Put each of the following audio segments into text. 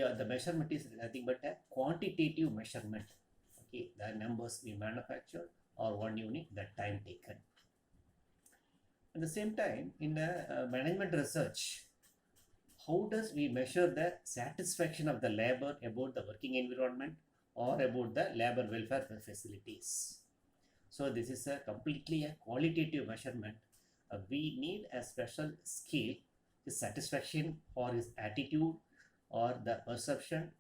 the measurement is nothing but a quantitative measurement. Okay, the numbers we manufacture or 1 unit, the time taken. At the same time, in the management research, how does we measure the satisfaction of the labor about the working environment or about the labor welfare facilities? So this is a completely a qualitative measurement. We need a special skill, his satisfaction or his attitude or the perception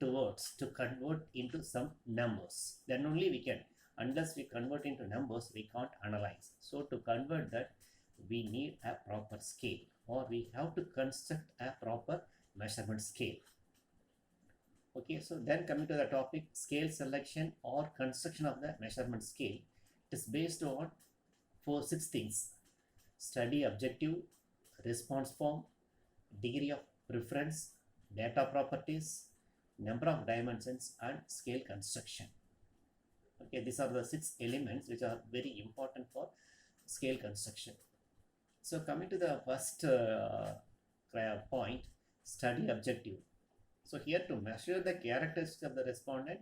towards to convert into some numbers. Then only we can. Unless we convert into numbers, we can't analyze. So to convert that, we need a proper scale, or we have to construct a proper measurement scale. Okay, so then coming to the topic, scale selection or construction of the measurement scale. It is based on 6 things: study objective, response form, degree of preference, data properties, number of dimensions, and scale construction. Okay, these are the 6 elements which are very important for scale construction. So coming to the first point, study objective. So here to measure the characteristics of the respondent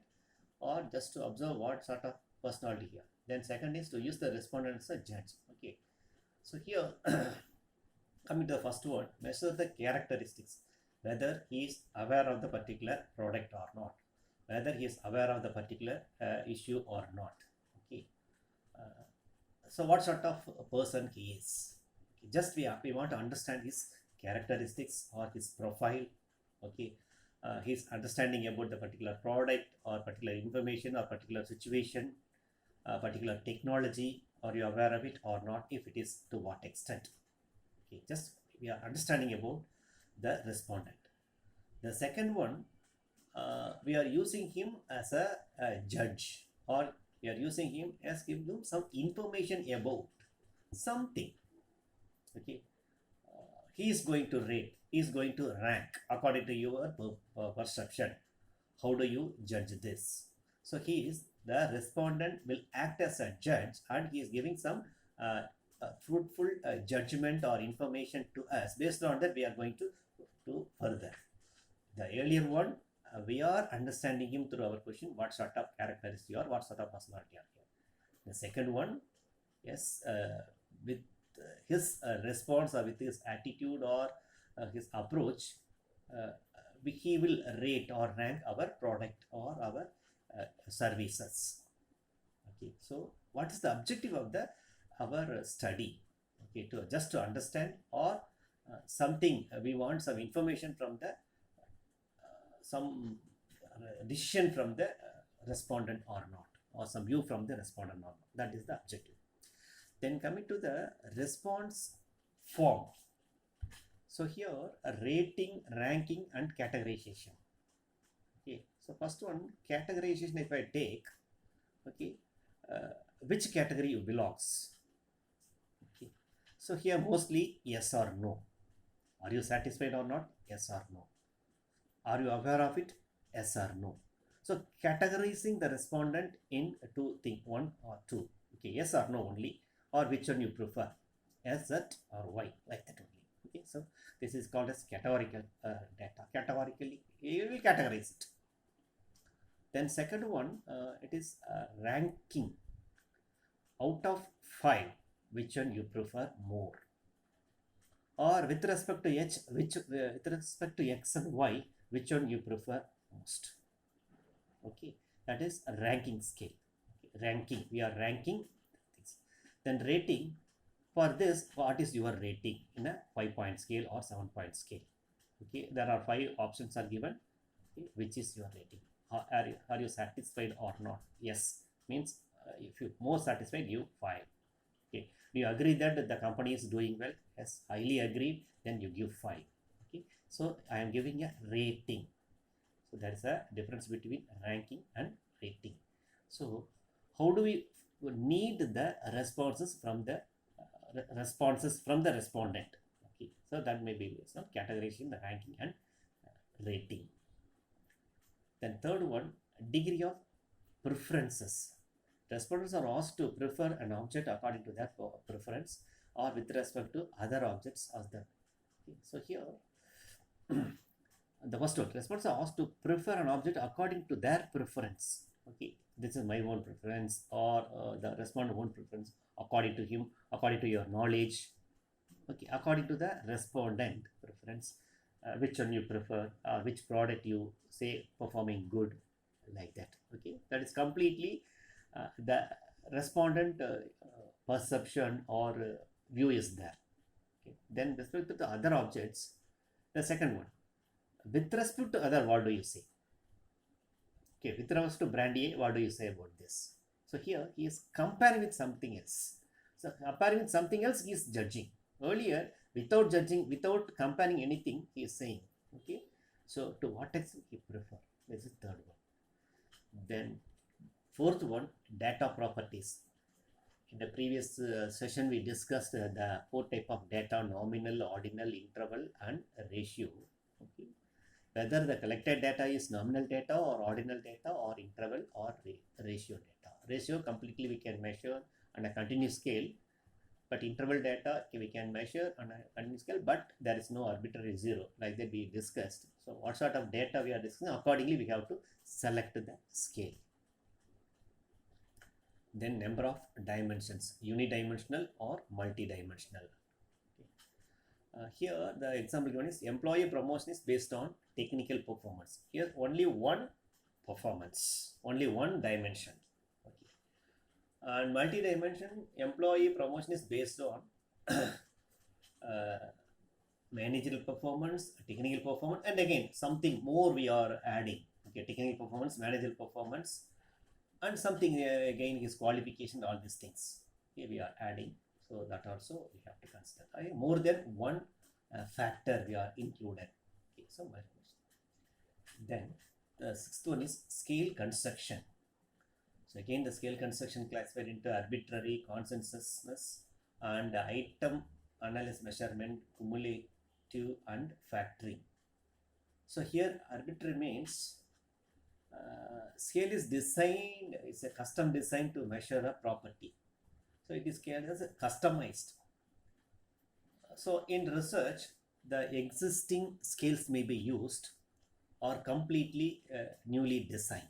or just to observe what sort of personality here. Then second is to use the respondent as a judge. Okay, so here coming to the first one, measure the characteristics, whether he is aware of the particular product or not, whether he is aware of the particular issue or not. Okay, so what sort of person he is. Okay, just we want to understand his characteristics or his profile. Okay, his understanding about the particular product or particular information or particular situation, particular technology. Are you aware of it or not? If it is, to what extent? Okay, just we are understanding about the respondent. The second one, we are using him as a judge, or we are using him as giving him some information about something. Okay, he is going to rate, he is going to rank according to your perception. How do you judge this? So he is, the respondent will act as a judge, and he is giving some fruitful judgment or information to us. Based on that, we are going to further. The earlier one, we are understanding him through our question, what sort of characteristic or what sort of personality are here. The second one, yes, with his response or with his attitude or his approach, he will rate or rank our product or our services. Okay, so what is the objective of our study? Okay, just to understand or something, we want some information from the some decision from the respondent or not, or some view from the respondent or not. That is the objective. Then coming to the response form. So here, rating, ranking, and categorization. Okay, so first one, categorization. If I take, okay, which category you belongs. Okay, so here mostly yes or no. Are you satisfied or not? Yes or no. Are you aware of it? Yes or no. So categorizing the respondent in two things, one or two. Okay, yes or no only, or which one you prefer, S, Z, or Y, like that only. Okay, so this is called as categorical data. Categorically, you will categorize it. Then second one, it is ranking. Out of 5, which one you prefer more? Or with respect to H, with respect to X and Y, which one you prefer most? Okay, that is a ranking scale. Okay, ranking, we are ranking things. Then rating, for this, what is your rating in a 5-point scale or 7-point scale? Okay, there are 5 options are given. Okay, which is your rating? Are you satisfied or not? Yes, means if you more satisfied, you 5. Okay, do you agree that the company is doing well? Yes, highly agree, then you give 5. Okay, so I am giving a rating. So there is a difference between ranking and rating. So how do we need the responses from the respondent? Okay, so that may be some categorization, the ranking and rating. Then third one, degree of preferences. Respondents are asked to prefer an object according to their preference or with respect to other objects as the. Okay, so here the first one, respondents are asked to prefer an object according to their preference. Okay, this is my own preference, or the respondent own preference according to him, according to your knowledge. Okay, according to the respondent preference, which one you prefer, which product you say performing good, like that. Okay, that is completely the respondent perception or view is there. Okay, then with respect to the other objects, the second one, with respect to other, what do you say? Okay, with respect to brand A, what do you say about this? So here he is comparing with something else. So comparing with something else, he is judging. Earlier, without judging, without comparing anything, he is saying. Okay, so to what extent he prefer? This is third one. Then fourth one, data properties. In the previous session, we discussed the four type of data: nominal, ordinal, interval, and ratio. Okay, whether the collected data is nominal data or ordinal data or interval or ratio data. Ratio completely we can measure on a continuous scale, but interval data we can measure on a continuous scale, but there is no arbitrary zero, like that we discussed. So what sort of data we are discussing, accordingly we have to select the scale. Then number of dimensions, unidimensional or multidimensional. Here the example given is employee promotion is based on technical performance. Here only one performance, only one dimension. Okay. And multi-dimension, employee promotion is based on managerial performance, technical performance, and again something more we are adding. Okay, technical performance, managerial performance, and something again is qualification, all these things. Okay, we are adding. So that also we have to consider. More than one factor we are included. Okay, so then the sixth one is scale construction. So again, the scale construction classified into arbitrary, consensusness, and item analysis, measurement, cumulative, and factoring. So here arbitrary means scale is designed, it's a custom design to measure a property. So it is called as customized. So in research, the existing scales may be used or completely newly designed.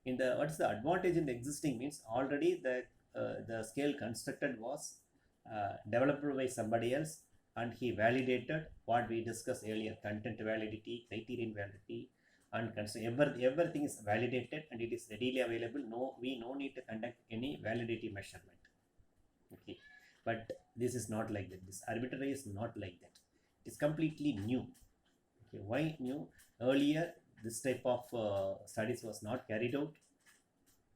In the what is the advantage in the existing means already the scale constructed was developed by somebody else, and he validated what we discussed earlier: content validity, criterion validity, and everything is validated and it is readily available. We no need to conduct any validity measurement. Okay, but this is not like that. This arbitrary is not like that. It is completely new. Okay, why new? Earlier this type of studies was not carried out.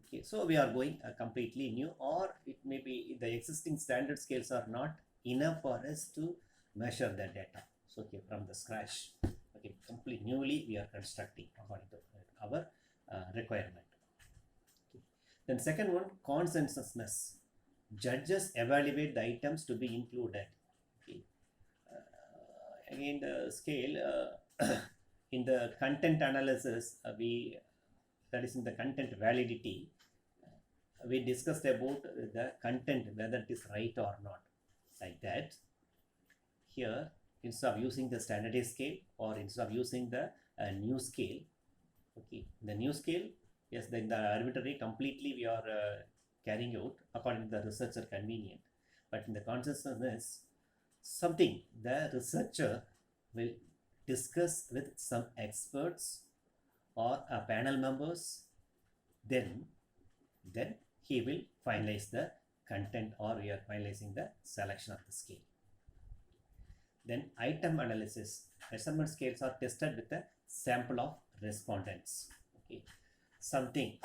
Okay, so we are going completely new, or it may be the existing standard scales are not enough for us to measure the data. So okay, from the scratch. Okay, completely newly we are constructing according to our requirement. Okay. Then second one, consensusness. Judges evaluate the items to be included. Okay. Again, the scale in the content analysis, that is in the content validity, we discussed about the content, whether it is right or not, like that. Here, instead of using the standardized scale or instead of using the new scale, okay, the new scale, yes, then the arbitrary completely we are carrying out according to the researcher convenient. But in the consciousness, something the researcher will discuss with some experts or panel members, then he will finalize the content, or we are finalizing the selection of the scale. Then item analysis. Measurement scales are tested with a sample of respondents. Okay, something,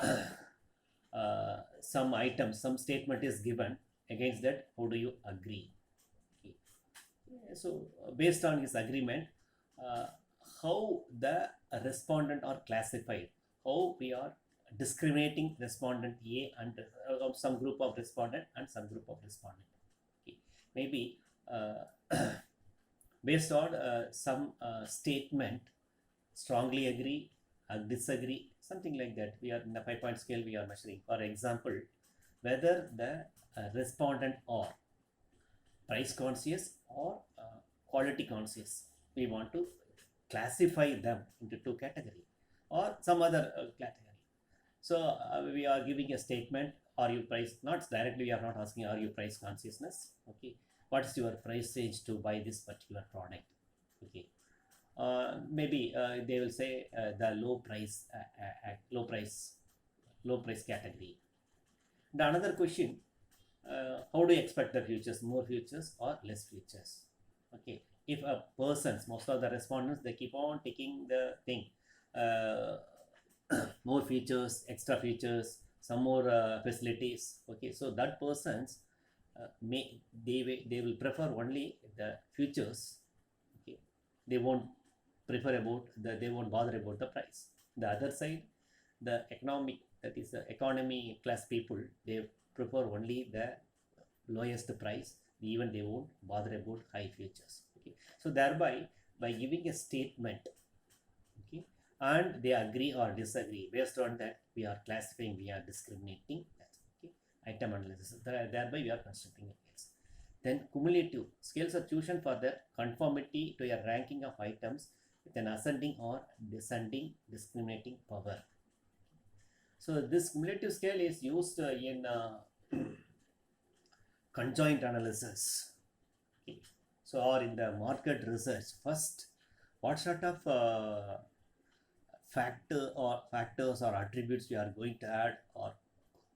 some item, some statement is given. Against that, how do you agree? Okay. So based on his agreement, how the respondent are classified, how we are discriminating respondent A and some group of respondent and some group of respondent. Okay. Maybe based on some statement, strongly agree, disagree, something like that. We are in the 5-point scale we are measuring. For example, whether the respondent are price conscious or quality conscious, we want to classify them into two categories or some other category. So we are giving a statement, are you price, not directly we are not asking are you price consciousness, okay, what is your price range to buy this particular product, okay. Maybe they will say the low price category. The another question, how do you expect the futures, more futures or less futures, okay. If a person's, most of the respondents, they keep on taking the thing, more features, extra features, some more facilities, okay. So that person's they will prefer only the futures, okay. They won't prefer about they won't bother about the price. The other side, the economic, that is the economy class people, they prefer only the lowest price, even they won't bother about high futures, okay. So thereby, by giving a statement, okay, and they agree or disagree, based on that we are classifying, we are discriminating, okay. Item analysis, thereby we are constructing a case. Then cumulative scales are chosen for the conformity to a ranking of items with an ascending or descending discriminating power. So this cumulative scale is used in conjoint analysis, okay. So or in the market research, first what sort of factors or attributes we are going to add, or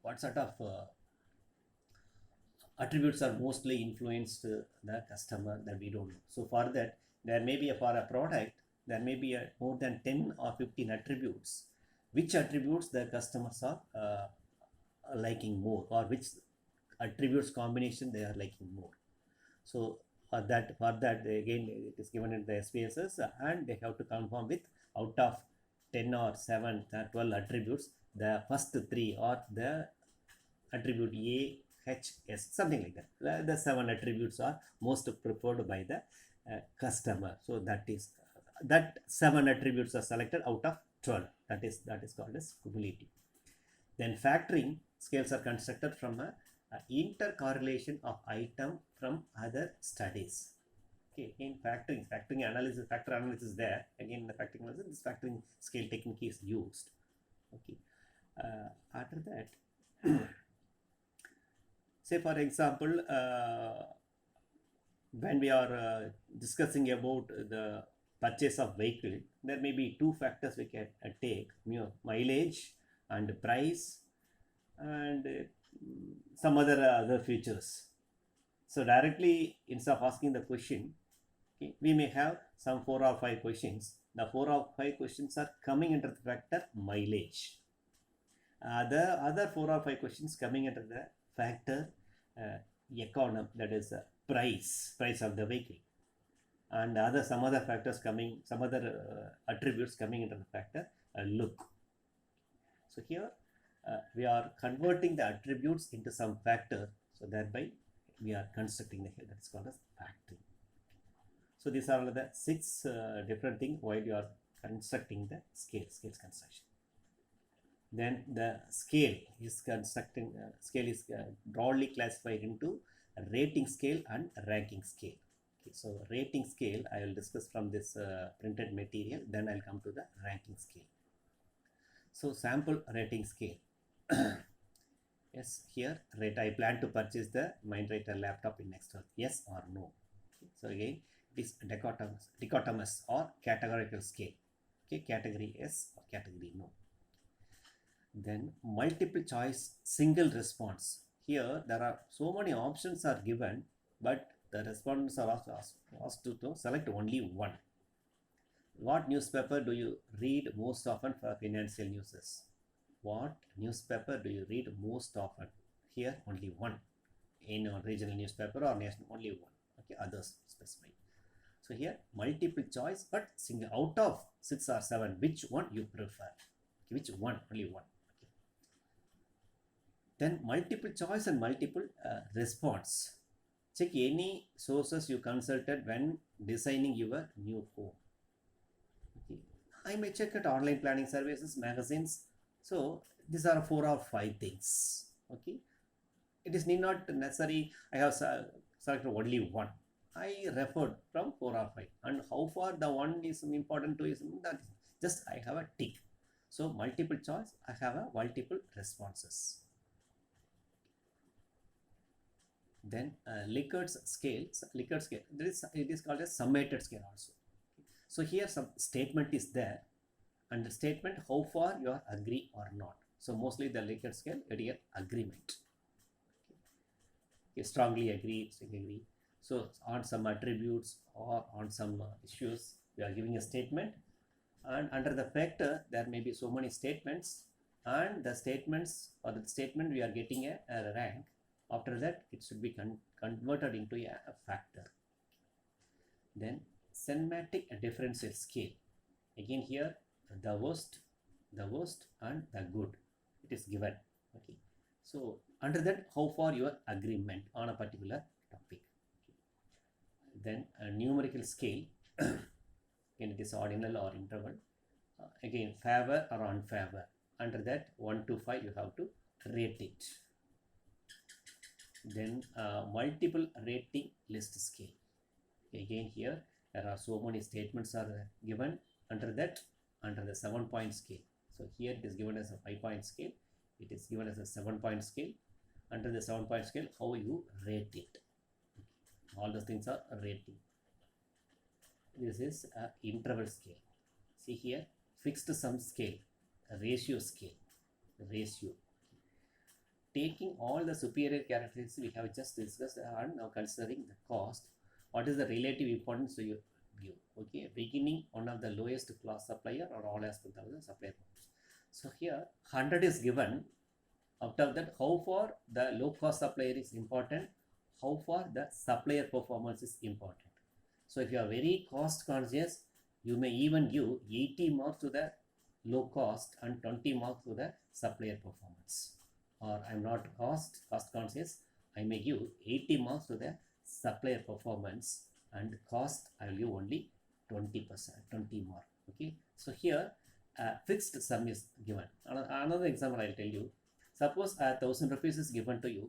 what sort of attributes are mostly influenced the customer, that we don't know. So for that, there may be for a product, there may be more than 10 or 15 attributes. Which attributes the customers are liking more, or which attributes combination they are liking more. So for that again it is given in the SPSS, and they have to confirm with, out of 10 or 7 or 12 attributes, the first 3 or the attribute A, H, S, something like that. The 7 attributes are most preferred by the customer. So that is that 7 attributes are selected out of 12. That is called as cumulative. Then factoring scales are constructed from a intercorrelation of item from other studies. Okay, in factor analysis there. Again, in the factoring analysis, this factoring scale technique is used. Okay. After that, say for example, when we are discussing about the purchase of vehicle, there may be 2 factors we can take, mileage and price, and some other features. So directly, instead of asking the question, okay, we may have some 4 or 5 questions. The 4 or 5 questions are coming under the factor mileage. The other 4 or 5 questions coming under the factor economy, that is price of the vehicle, and some other factors coming, some other attributes coming into the factor look. So here we are converting the attributes into some factor, so thereby we are constructing the, that is called as factoring. So these are the 6 different things while you are constructing the scales construction. Then the scale is broadly classified into rating scale and ranking scale. Okay, so rating scale I will discuss from this printed material, then I'll come to the ranking scale. So sample rating scale. Yes, here rate, I plan to purchase the Mindwriter laptop in next month. Yes or no? Okay, so again it is dichotomous or categorical scale. Okay, category yes or category no. Then multiple choice single response. Here there are so many options are given, but the respondents are asked to select only one. What newspaper do you read most often for financial news? What newspaper do you read most often? Here only one. In a regional newspaper or national, only one. Okay, others specified. So here multiple choice, but single, out of 6 or 7, which one you prefer? Which one? Only one. Okay. Then multiple choice and multiple response. Check any sources you consulted when designing your new home. Okay. I may check at online planning services, magazines. So these are 4 or 5 things. Okay. It is not necessary I have selected only one. I referred from 4 or 5. And how how far the one is important to is that just I have a tick. So multiple choice, I have a multiple responses. Then Likert scale, it is called a summated scale also. So here some statement is there, and the statement how far you are agree or not. So mostly the Likert scale, it is agreement. Okay, strongly agree, agree. So on some attributes or on some issues, we are giving a statement, and under the factor there may be so many statements, and the statements or the statement we are getting a rank. After that, it should be converted into a factor. Then semantic differential scale. Again here, the worst, and the good, it is given. Okay. So under that, how far your agreement on a particular topic. Okay. Then a numerical scale. Again, it is ordinal or interval. Again, favor or unfavor. Under that, 1 to 5, you have to rate it. Then multiple rating list scale. Again here there are so many statements are given. Under that, under the 7-point scale. So here it is given as a 5-point scale, it is given as a 7-point scale. Under the 7-point scale, how you rate it. All those things are rating. This is a interval scale. See here, fixed sum scale, ratio scale, ratio. Taking all the superior characteristics we have just discussed and now considering the cost, what is the relative importance to you give? Okay, beginning one of the lowest class supplier or all aspect of the supplier. So here 100 is given. Out of that, how far the low cost supplier is important, how far the supplier performance is important. So if you are very cost conscious, you may even give 80 marks to the low cost and 20 marks to the supplier performance. Or I'm not cost conscious, I may give 80 marks to the supplier performance, and cost I will give only 20%, 20 mark. Okay, so here fixed sum is given. Another example I'll tell you. Suppose 1,000 rupees is given to you.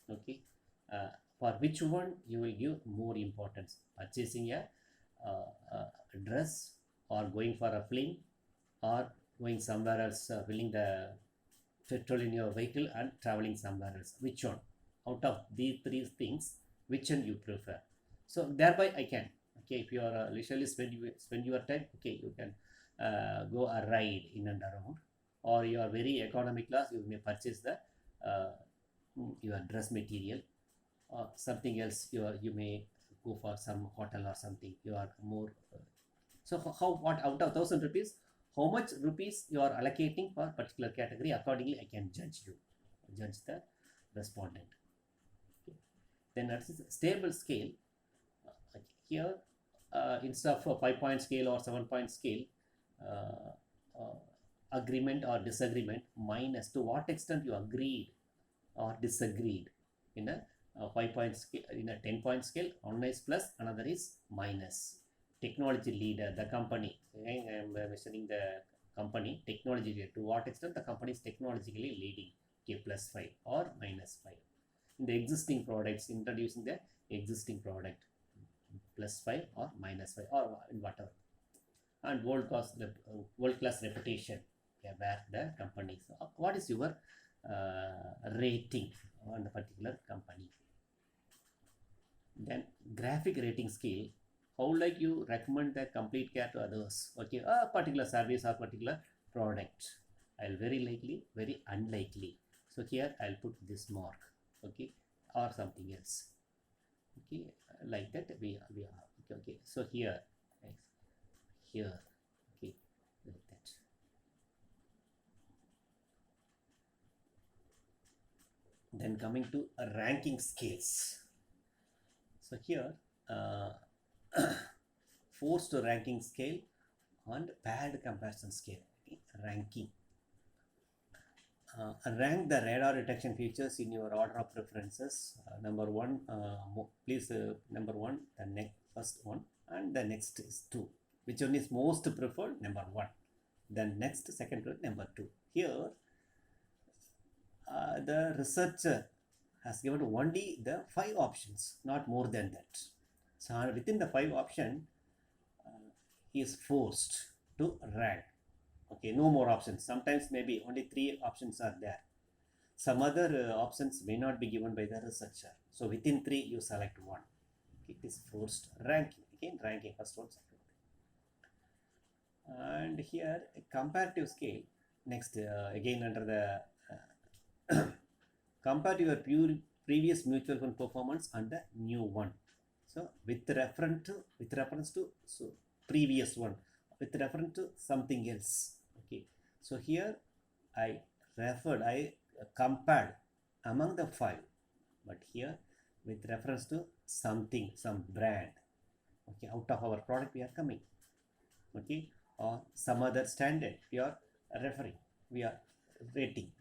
Okay, for which one you will give more importance? Purchasing a dress, or going for a film, or going somewhere else, filling the petrol in your vehicle and traveling somewhere else. Which one? Out of these three things, which one you prefer? So thereby I can, okay, if you are leisurely spend your time, okay, you can go a ride in and around, or you are very economy class, you may purchase the your dress material, or something else. You may go for some hotel or something. You are more. So what out of 1,000 rupees, how much rupees you are allocating for particular category? Accordingly, I can judge the respondent. Okay. Then that's a stable scale. Here, instead of a 5-point scale or 7-point scale, agreement or disagreement, minus to what extent you agreed or disagreed. In a 5-point scale, in a 10-point scale, one is plus, another is minus. Technology leader, the company. Again, I am mentioning the company, technology leader. To what extent the company is technologically leading? Okay, +5 or -5. In the existing products, introducing the existing product, +5 or -5 or whatever. And world-class reputation, okay, where the company. So what is your rating on the particular company? Then graphic rating scale. How like you recommend the complete care to others? Okay, a particular service or particular product. I'll very likely, very unlikely. So here I'll put this mark, okay, or something else. Okay, like that we are okay. So here, okay, like that. Then coming to ranking scales. So here, forced ranking scale and paired comparison scale. Okay. Ranking. Rank the radar detection features in your order of preferences. Number one, please, number one, the next first one, and the next is 2. Which one is most preferred? Number 1. Then next, second one, number 2. Here, the researcher has given only the 5 options, not more than that. So within the 5 options, is forced to rank. Okay, no more options. Sometimes maybe only 3 options are there. Some other options may not be given by the researcher. So within 3 you select one. It is forced ranking. Again, ranking first one, second one. And here a comparative scale. Next, again under the compare your previous mutual fund performance and the new one. So with reference to so previous one, with reference to something else. Okay. So here I compared among the 5, but here with reference to something, some brand. Okay, out of our product we are coming. Okay, or some other standard we are referring, we are rating.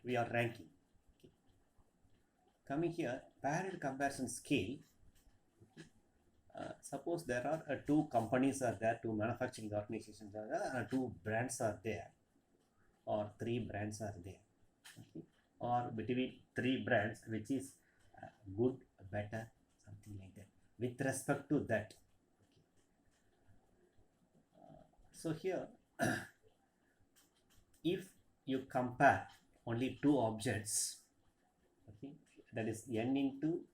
We are ranking. Okay. Coming here, paired comparison scale. Suppose there are 2 companies are there, 2 manufacturing organizations are there, 2 brands are there, or 3 brands are there. Okay. Or between 3 brands, which is good, better, something like that, with respect to that. Okay. So here, if you compare only 2 objects, okay, that is n into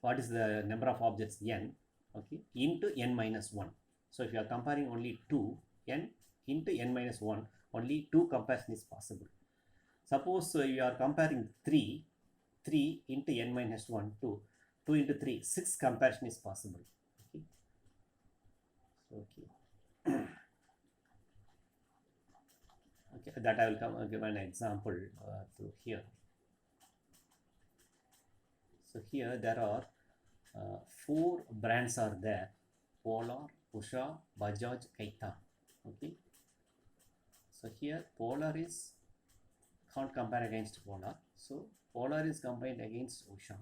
what is the number of objects n, okay, into n minus 1. So if you are comparing only 2, n into n minus 1, only 2 comparison is possible. Suppose you are comparing 3 into n minus 1, 2 into 3, 6 comparison is possible. Okay. Okay. Okay, that I will give an example through here. So here there are 4 brands are there: Polar, Usha, Bajaj, Kaitan. Okay. So here Polar is can't compare against Polar. So Polar is combined against Usha.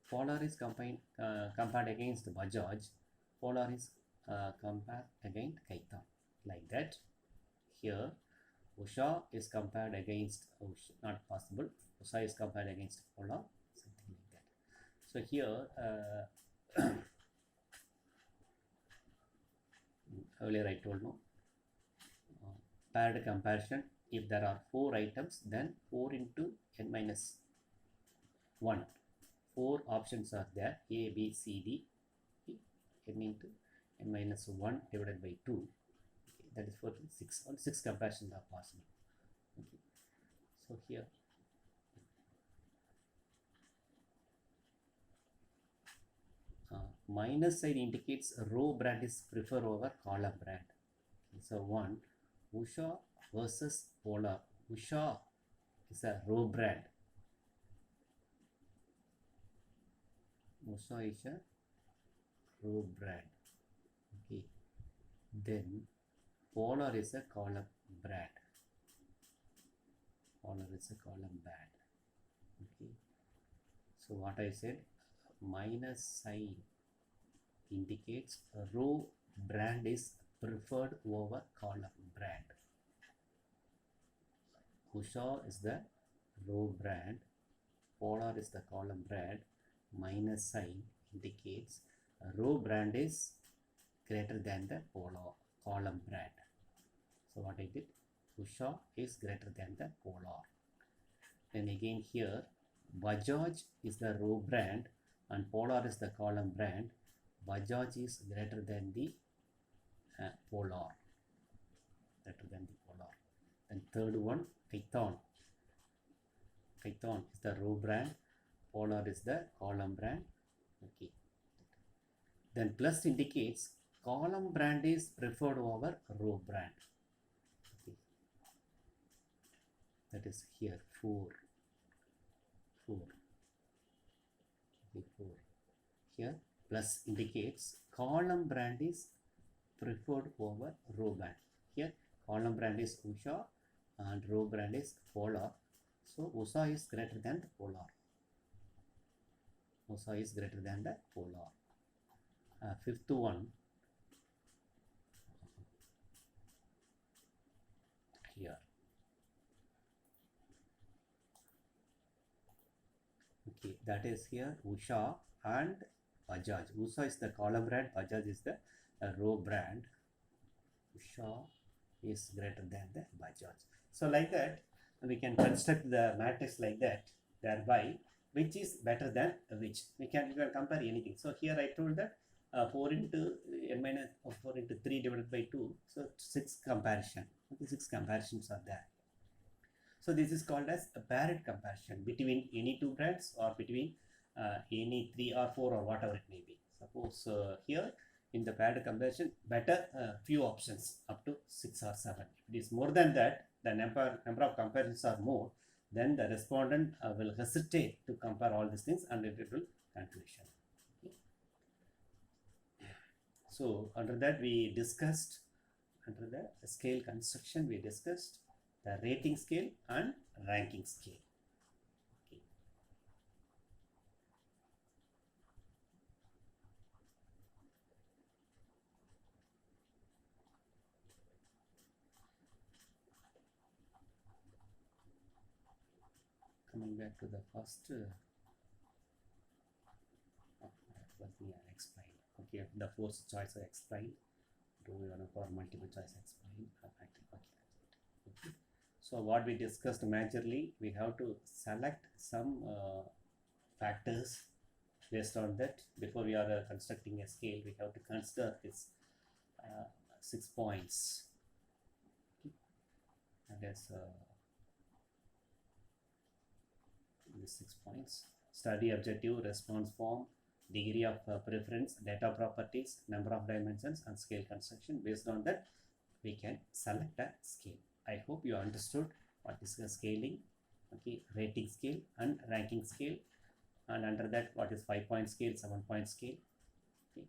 Polar is compared against Bajaj. Polar is compared against Kaitan. Like that. Here Usha is compared against Usha. Not possible. Usha is compared against Polar. Something like that. So here earlier I told no paired comparison. If there are 4 items, then 4 into n minus 1. 4 options are there: A, B, C, D. Okay. N into n minus 1 divided by 2. Okay. That is 4 to 6. All 6 comparisons are possible. Okay. So here minus sign indicates row brand is preferred over column brand. Okay. So 1, Usha versus Polar. Usha is a row brand. Usha is a row brand. Okay. Then Polar is a column brand. Polar is a column brand. Okay. So what I said, minus sign indicates a row brand is preferred over column brand. Usha is the row brand, Polar is the column brand. Minus sign indicates a row brand is greater than the Polar column brand. So what I did, Usha is greater than the Polar. Then again here, Bajaj is the row brand and Polar is the column brand. Bajaj is greater than the Polar. Greater than the Polar. Then third one, Kaitan. Kaitan is the row brand. Polar is the column brand. Okay. Then plus indicates column brand is preferred over row brand. Okay. That is here 4. Okay, 4. Here plus indicates column brand is preferred over row brand. Here column brand is Usha and row brand is Polar. So Usha is greater than the Polar. Usha is greater than the Polar. Fifth one, here. Okay, that is here Usha and Bajaj. Usha is the column brand, Bajaj is the a row brand Usha is greater than the Bajaj. So like that, we can construct the matrix like that, thereby which is better than which. We can compare anything. So here I told that 4 into n minus 4 into 3 divided by 2. So 6 comparison. Okay, 6 comparisons are there. So this is called as a paired comparison between any two brands or between any 3 or 4 or whatever it may be. Suppose here in the paired comparison, better few options up to 6 or 7. If it is more than that, the number of comparisons are more, then the respondent will hesitate to compare all these things and it will confusion. Okay. So under that we discussed, under the scale construction we discussed the rating scale and ranking scale. Okay. Coming back to the first, let me explain. Okay, the first choice I explained. Do we want for multiple choice explain? Okay. So what we discussed majorly, we have to select some factors. Based on that, before we are constructing a scale, we have to consider this 6 points. Okay. And as these 6 points: study objective, response form, degree of preference, data properties, number of dimensions, and scale construction. Based on that, we can select a scale. I hope you understood what is the scaling, okay, rating scale and ranking scale, and under that what is 5-point scale, 7-point scale. Okay.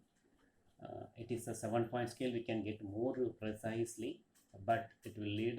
It is a 7-point scale, we can get more precisely, but it will lead